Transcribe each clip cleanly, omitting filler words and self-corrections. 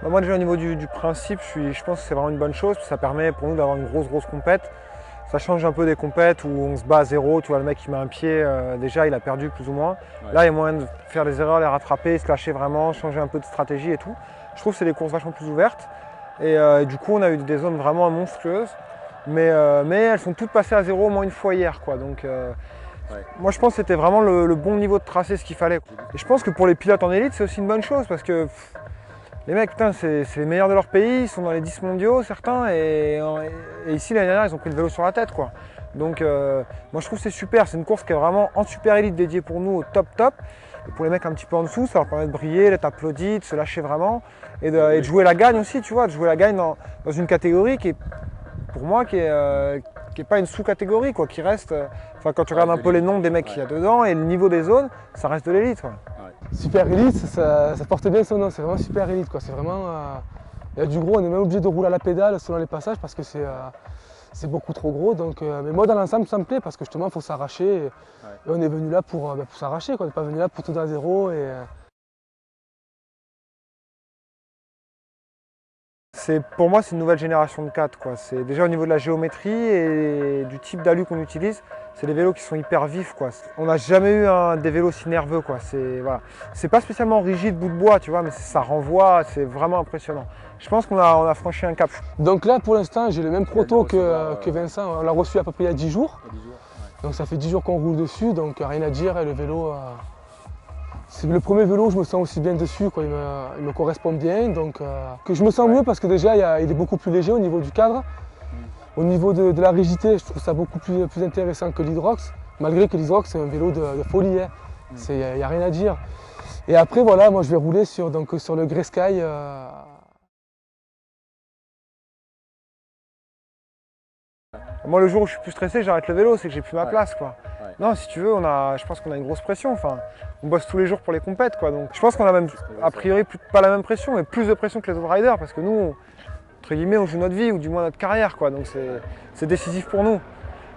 Bah, moi déjà au niveau du principe, je pense que c'est vraiment une bonne chose. Ça permet pour nous d'avoir une grosse compète. Ça change un peu des compètes où on se bat à zéro. Tu vois, le mec qui met un pied, déjà il a perdu plus ou moins. Ouais. Là il y a moyen de faire des erreurs, les rattraper, se lâcher vraiment, changer un peu de stratégie et tout. Je trouve que c'est des courses vachement plus ouvertes. Et du coup on a eu des zones vraiment monstrueuses. Mais elles sont toutes passées à zéro au moins une fois hier, quoi. Donc moi je pense que c'était vraiment le bon niveau de tracé, ce qu'il fallait. Et je pense que pour les pilotes en élite c'est aussi une bonne chose parce que les mecs, putain, c'est les meilleurs de leur pays, ils sont dans les 10 mondiaux, certains, et ici l'année dernière, ils ont pris le vélo sur la tête, quoi. Donc moi je trouve que c'est super, c'est une course qui est vraiment en super élite dédiée pour nous au top. Et pour les mecs un petit peu en dessous, ça leur permet de briller, d'être applaudis, de se lâcher vraiment, et de jouer la gagne aussi, tu vois, de jouer la gagne dans une catégorie qui est, pour moi, qui est pas une sous-catégorie, quoi, qui reste, quand tu regardes un peu les noms des mecs qu'il y a dedans et le niveau des zones, ça reste de l'élite, quoi. Super élite, ça porte bien son nom, c'est vraiment super élite, quoi. C'est vraiment, il y a du gros, on est même obligé de rouler à la pédale selon les passages parce que c'est beaucoup trop gros. Donc, mais moi dans l'ensemble ça me plaît parce que justement il faut s'arracher et on est venu là pour s'arracher, quoi. On n'est pas venu là pour tout à zéro. Pour moi, c'est une nouvelle génération de 4, quoi. C'est déjà au niveau de la géométrie et du type d'alu qu'on utilise, c'est des vélos qui sont hyper vifs, quoi. On n'a jamais eu des vélos si nerveux, quoi. C'est pas spécialement rigide, bout de bois, tu vois, mais ça renvoie, c'est vraiment impressionnant. Je pense qu'on a franchi un cap. Donc là, pour l'instant, j'ai le même proto que Vincent. On l'a reçu à peu près il y a 10 jours. Donc ça fait 10 jours qu'on roule dessus, donc rien à dire. Et le vélo, c'est le premier vélo où je me sens aussi bien dessus, quoi. Il me correspond bien, donc que je me sens mieux parce que déjà il est beaucoup plus léger au niveau du cadre. Au niveau de la rigidité, je trouve ça beaucoup plus intéressant que l'Hydrox, malgré que l'Hydrox c'est un vélo de folie, hein. Il n'y a rien à dire. Et après voilà, moi je vais rouler sur le Grey Sky. Moi le jour où je suis plus stressé, j'arrête le vélo, c'est que j'ai plus ma place, quoi. Non, si tu veux, je pense qu'on a une grosse pression. Enfin, on bosse tous les jours pour les compètes, quoi. Donc je pense qu'on a même, a priori, pas la même pression, mais plus de pression que les autres riders, parce que nous, entre guillemets, on joue notre vie, ou du moins notre carrière, quoi. Donc c'est décisif pour nous.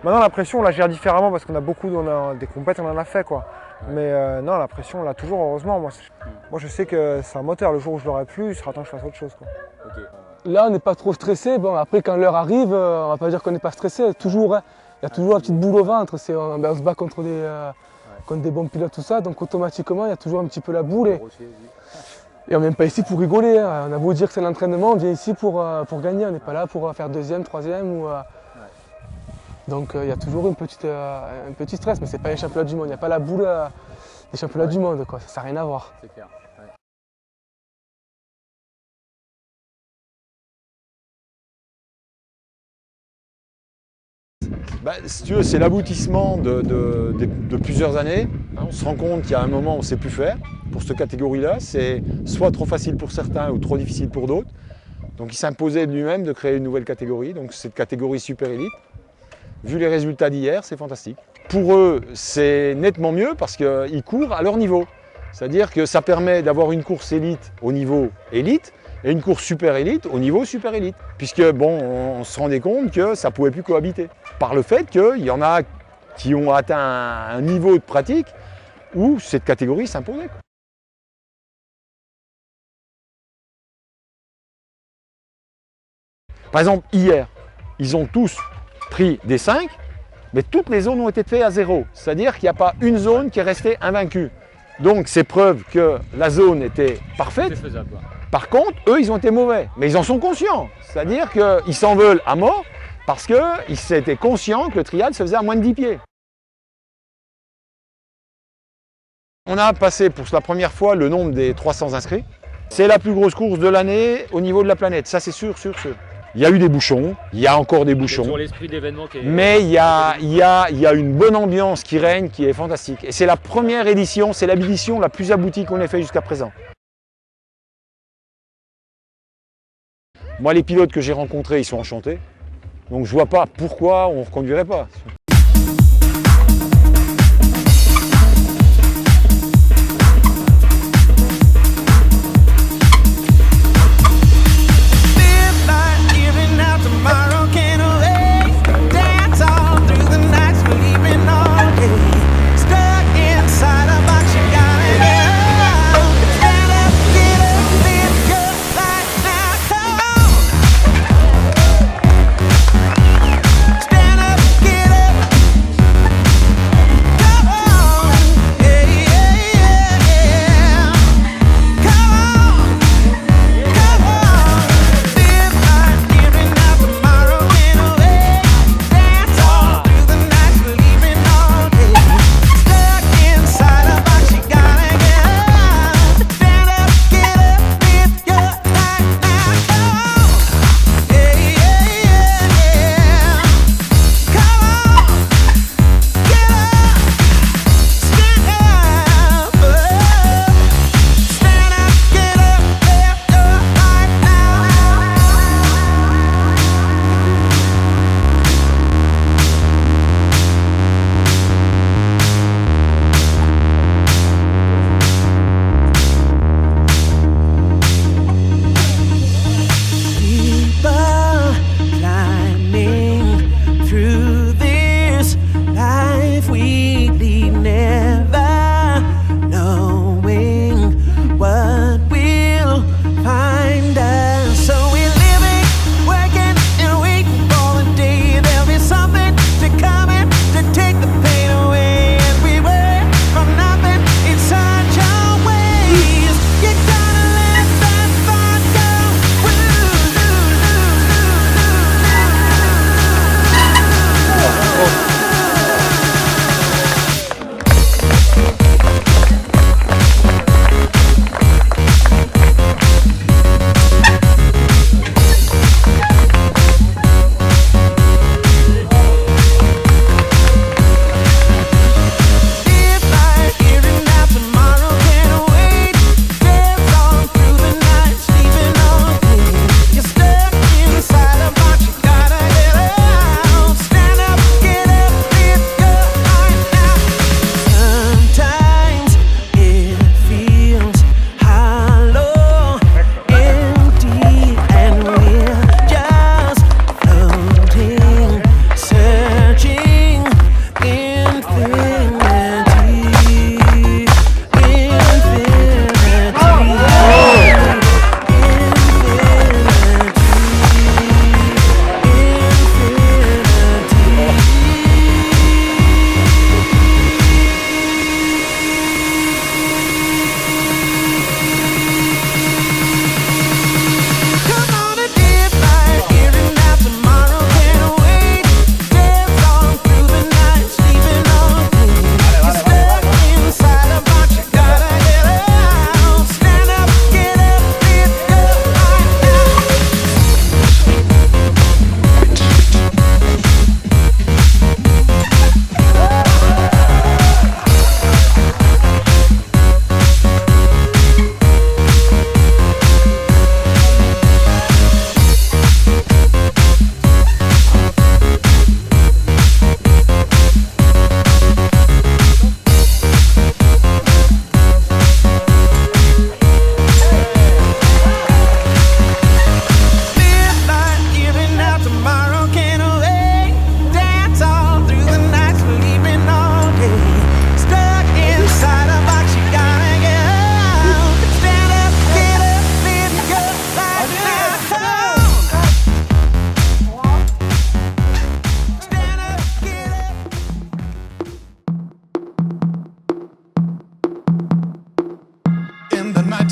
Maintenant, la pression, on la gère différemment, parce qu'on a des compètes, on en a fait, quoi. Mais non, la pression, on l'a toujours, heureusement. Moi, je sais que c'est un moteur. Le jour où je l'aurai plus, il sera temps que je fasse autre chose, quoi. Okay. Là, on n'est pas trop stressé. Bon, après, quand l'heure arrive, on va pas dire qu'on n'est pas stressé. Toujours, hein. Il y a toujours la petite boule au ventre. On se bat contre des bons pilotes, tout ça. Donc, automatiquement, il y a toujours un petit peu la boule. Et on ne vient pas ici pour rigoler. Hein. On a beau dire que c'est l'entraînement, on vient ici pour gagner. On n'est pas là pour faire deuxième, troisième. Donc, il y a toujours un petit stress. Mais ce n'est pas les championnats du monde. Il n'y a pas la boule des championnats du monde, quoi. Ça n'a rien à voir. C'est clair. Si tu veux, c'est l'aboutissement de plusieurs années. On se rend compte qu'il y a un moment où on ne sait plus faire. Pour cette catégorie-là, c'est soit trop facile pour certains ou trop difficile pour d'autres. Donc il s'imposait de lui-même de créer une nouvelle catégorie, donc cette catégorie super élite. Vu les résultats d'hier, c'est fantastique. Pour eux, c'est nettement mieux parce qu'ils courent à leur niveau. C'est-à-dire que ça permet d'avoir une course élite au niveau élite et une course super élite au niveau super élite. Puisque bon, on se rendait compte que ça ne pouvait plus cohabiter. Par le fait qu'il y en a qui ont atteint un niveau de pratique où cette catégorie s'imposait. Par exemple, hier, ils ont tous pris des 5, mais toutes les zones ont été faites à 0. C'est-à-dire qu'il n'y a pas une zone qui est restée invaincue. Donc c'est preuve que la zone était parfaite. C'est faisable. Par contre, eux, ils ont été mauvais. Mais ils en sont conscients. C'est-à-dire qu'ils s'en veulent à mort parce qu'ils étaient conscients que le trial se faisait à moins de 10 pieds. On a passé pour la première fois le nombre des 300 inscrits. C'est la plus grosse course de l'année au niveau de la planète. Ça, c'est sûr. Il y a eu des bouchons, il y a encore des bouchons. Sur l'esprit d'événement qui est... Mais il y a une bonne ambiance qui règne, qui est fantastique. Et c'est la première édition, c'est l'édition la plus aboutie qu'on ait fait jusqu'à présent. Moi, les pilotes que j'ai rencontrés, ils sont enchantés. Donc je vois pas pourquoi on ne reconduirait pas.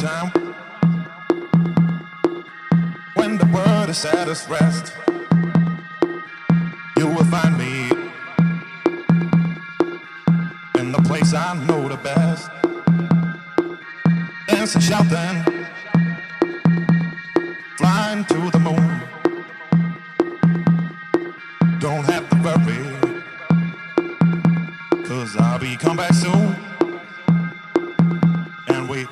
time when the world is at its rest. You will find me in the place I know the best. Dancing, shouting, flying to the moon. Don't have to worry, 'cause I'll be come back soon. And we